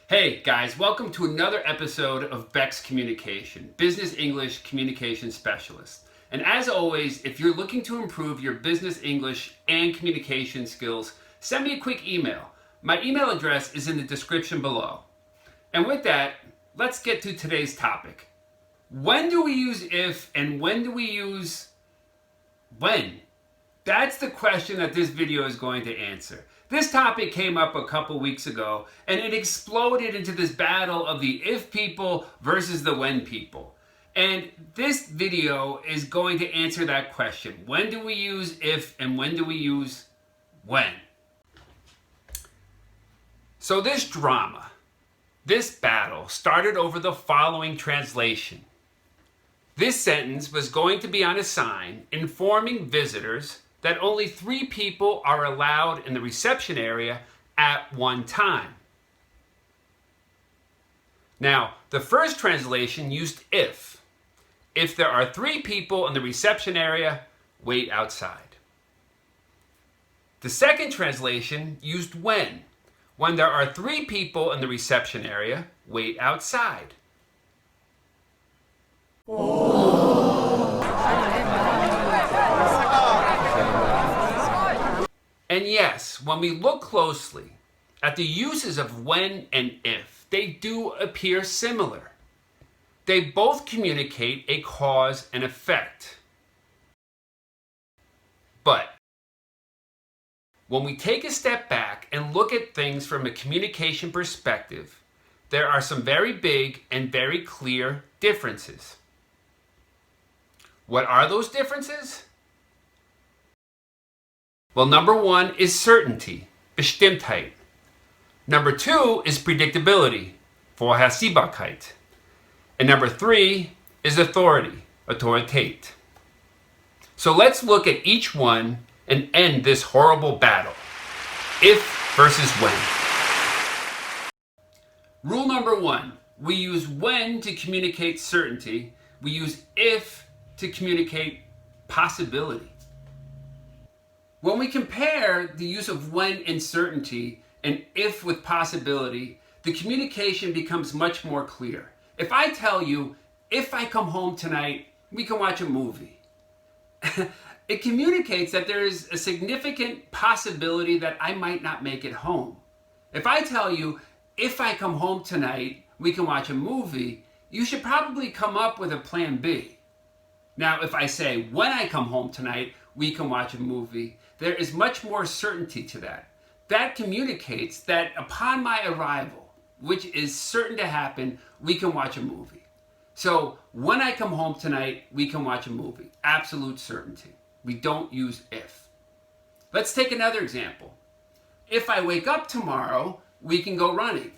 Hey guys, welcome to another episode of Beck's Communication, Business English Communication Specialist. And as always, if you're looking to improve your business English and communication skills, send me a quick email. My email address is in the description below. And with that, let's get to today's topic. When do we use if and when do we use when? That's the question that this video is going to answer. This topic came up a couple weeks ago and it exploded into this battle of the if people versus the when people. And this video is going to answer that question. When do we use if and when do we use when? So this drama, this battle started over the following translation. This sentence was going to be on a sign informing visitors that only 3 people are allowed in the reception area at one time. Now, the first translation used if. If there are 3 people in the reception area, wait outside. The second translation used when. When there are 3 people in the reception area, wait outside. And yes, when we look closely at the uses of when and if, they do appear similar. They both communicate a cause and effect. But when we take a step back and look at things from a communication perspective, there are some very big and very clear differences. What are those differences? Well, number 1 is certainty, Bestimmtheit. Number 2 is predictability, Vorhersehbarkeit. And number 3 is authority, Autorität. So let's look at each one and end this horrible battle. If versus when. Rule number 1, we use when to communicate certainty. We use if to communicate possibility. When we compare the use of when in certainty and if with possibility, the communication becomes much more clear. If I tell you, if I come home tonight, we can watch a movie. It communicates that there is a significant possibility that I might not make it home. If I tell you, if I come home tonight, we can watch a movie, you should probably come up with a plan B. Now, if I say, when I come home tonight, we can watch a movie, there is much more certainty to that. That communicates that upon my arrival, which is certain to happen, we can watch a movie. So, when I come home tonight, we can watch a movie. Absolute certainty. We don't use if. Let's take another example. If I wake up tomorrow, we can go running.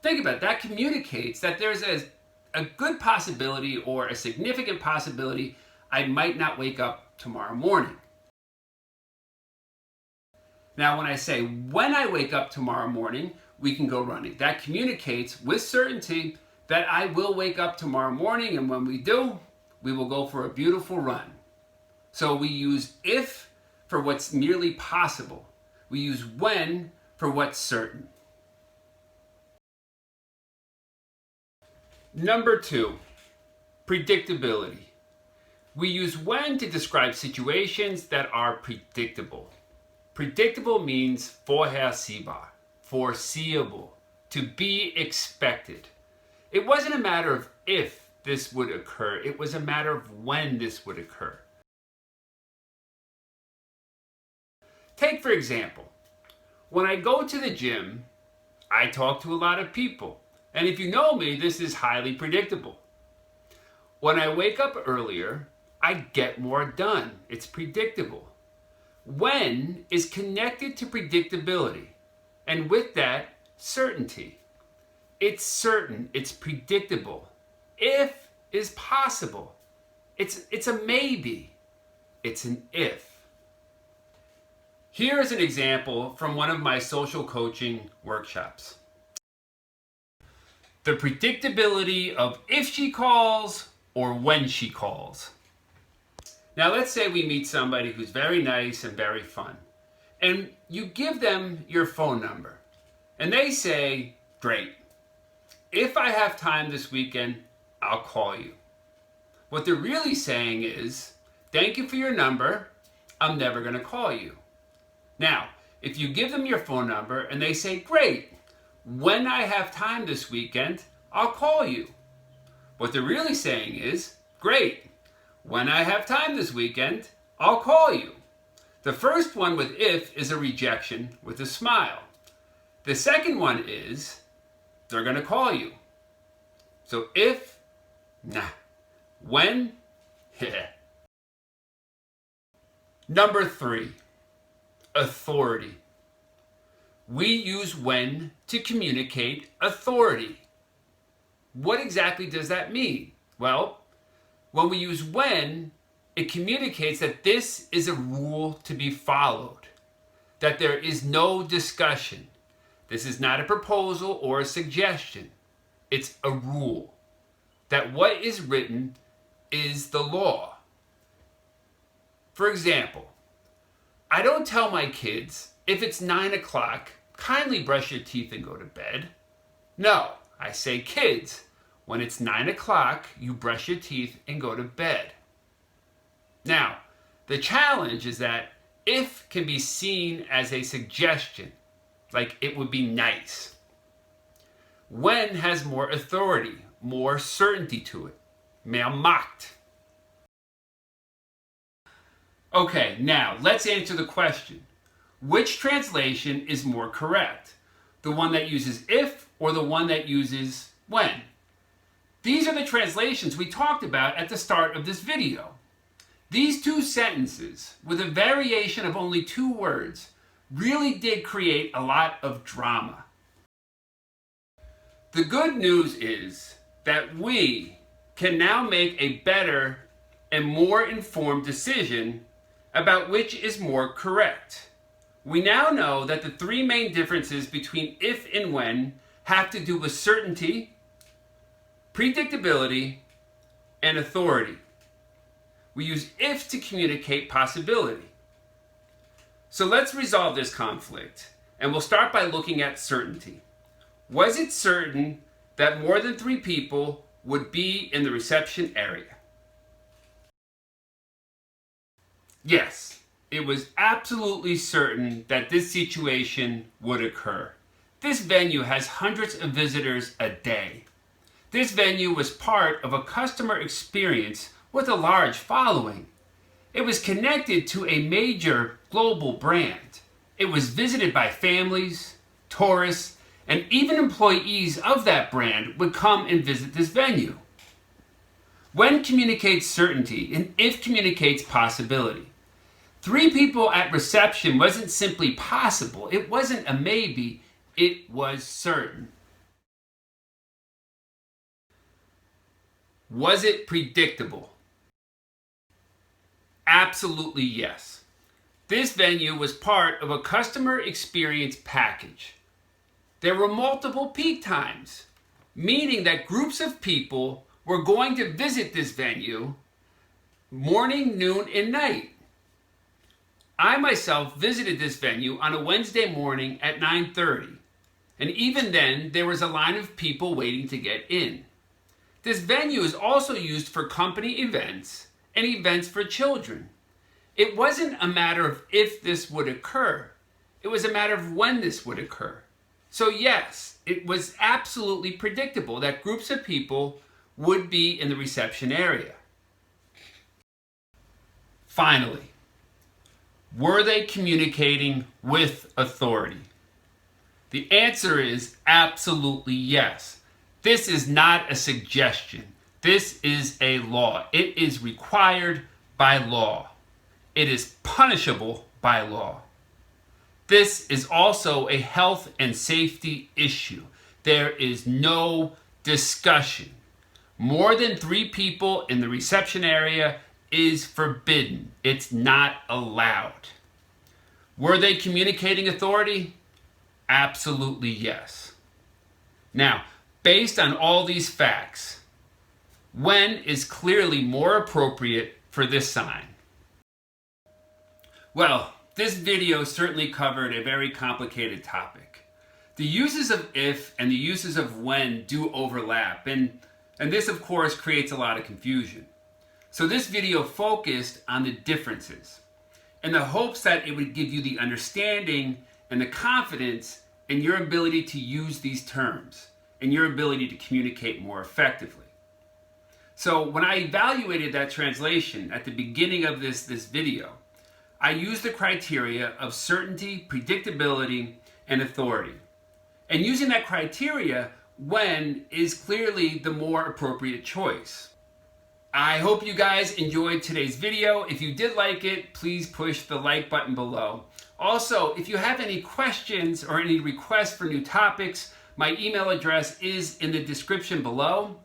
Think about it. That communicates that there's a good possibility or a significant possibility I might not wake up tomorrow morning. Now, when I say, when I wake up tomorrow morning, we can go running. That communicates with certainty that I will wake up tomorrow morning, and when we do, we will go for a beautiful run. So we use if for what's merely possible. We use when for what's certain. Number 2, predictability. We use when to describe situations that are predictable. Predictable means vorhersehbar, foreseeable, to be expected. It wasn't a matter of if this would occur, it was a matter of when this would occur. Take, for example, when I go to the gym, I talk to a lot of people. And if you know me, this is highly predictable. When I wake up earlier, I get more done. It's predictable. When is connected to predictability, and with that, certainty. It's certain, it's predictable. If is possible. It's a maybe. It's an if. Here is an example from one of my social coaching workshops. The predictability of if she calls or when she calls. Now let's say we meet somebody who's very nice and very fun, and you give them your phone number. and they say, great, if I have time this weekend, I'll call you. What they're really saying is, thank you for your number, I'm never going to call you. Now, if you give them your phone number and they say, great, when I have time this weekend, I'll call you. What they're really saying is, great, when I have time this weekend, I'll call you. The first one with if is a rejection with a smile. The second one is, they're going to call you. So if, nah. When, yeah. Number 3, authority. We use when to communicate authority. What exactly does that mean? Well, when we use when, it communicates that this is a rule to be followed, that there is no discussion. This is not a proposal or a suggestion. It's a rule, that what is written is the law. For example, I don't tell my kids, if it's 9 o'clock, kindly brush your teeth and go to bed. No, I say, kids, when it's 9 o'clock, you brush your teeth and go to bed. Now, the challenge is that if can be seen as a suggestion, like it would be nice. When has more authority, more certainty to it. Mehr Macht. Okay, now let's answer the question. Which translation is more correct? The one that uses if or the one that uses when? These are the translations we talked about at the start of this video. These two sentences, with a variation of only 2 words, really did create a lot of drama. The good news is that we can now make a better and more informed decision about which is more correct. We now know that the 3 main differences between if and when have to do with certainty, predictability, and authority. We use if to communicate possibility. So let's resolve this conflict, and we'll start by looking at certainty. Was it certain that more than 3 people would be in the reception area? Yes, it was absolutely certain that this situation would occur. This venue has hundreds of visitors a day. This venue was part of a customer experience with a large following. It was connected to a major global brand. It was visited by families, tourists, and even employees of that brand would come and visit this venue. When communicates certainty and if communicates possibility. 3 people at reception wasn't simply possible. It wasn't a maybe. It was certain. Was it predictable? Absolutely yes. This venue was part of a customer experience package. There were multiple peak times, meaning that groups of people were going to visit this venue morning, noon, and night. I myself visited this venue on a Wednesday morning at 9:30, and even then there was a line of people waiting to get in. This venue is also used for company events and events for children. It wasn't a matter of if this would occur. It was a matter of when this would occur. So yes, it was absolutely predictable that groups of people would be in the reception area. Finally, were they communicating with authority? The answer is absolutely yes. This is not a suggestion. This is a law. It is required by law. It is punishable by law. This is also a health and safety issue. There is no discussion. More than 3 people in the reception area is forbidden. It's not allowed. Were they communicating authority? Absolutely yes. Now, based on all these facts, when is clearly more appropriate for this sign? Well, this video certainly covered a very complicated topic. The uses of if and the uses of when do overlap, and this of course creates a lot of confusion. So this video focused on the differences in the hopes that it would give you the understanding and the confidence in your ability to use these terms and your ability to communicate more effectively. So when I evaluated that translation at the beginning of this video, I used the criteria of certainty, predictability, and authority. And using that criteria, when is clearly the more appropriate choice. I hope you guys enjoyed today's video. If you did like it, please push the like button below. Also, if you have any questions or any requests for new topics, my email address is in the description below.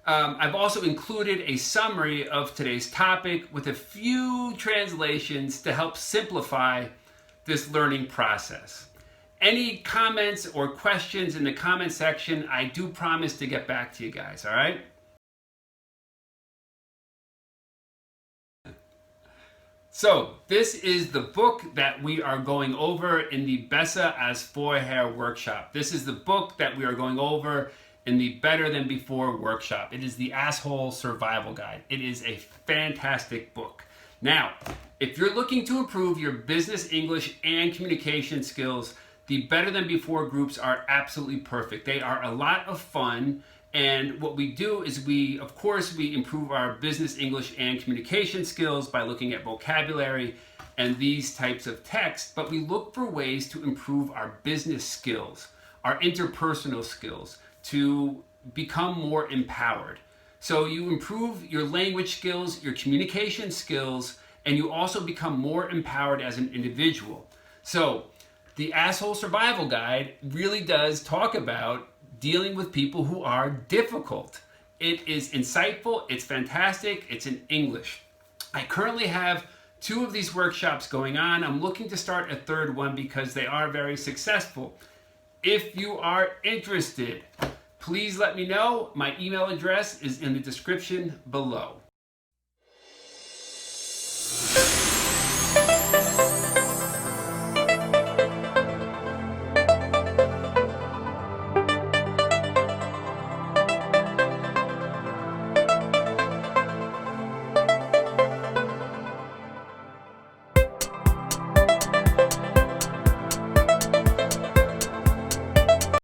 I've also included a summary of today's topic with a few translations to help simplify this learning process. Any comments or questions in the comment section, I do promise to get back to you guys, all right? So, this is the book that we are going over in the Besser as Vorher workshop. This is the book that we are going over in the Better Than Before workshop. It is the Asshole Survival Guide. It is a fantastic book. Now, if you're looking to improve your business English and communication skills, the Better Than Before groups are absolutely perfect. They are a lot of fun, and what we do is we improve our business English and communication skills by looking at vocabulary and these types of text, but we look for ways to improve our business skills, our interpersonal skills, to become more empowered. So you improve your language skills, your communication skills, and you also become more empowered as an individual. So the Asshole Survival Guide really does talk about dealing with people who are difficult. It is insightful, it's fantastic, it's in English. I currently have 2 of these workshops going on. I'm looking to start a 3rd one because they are very successful. If you are interested, please let me know. My email address is in the description below.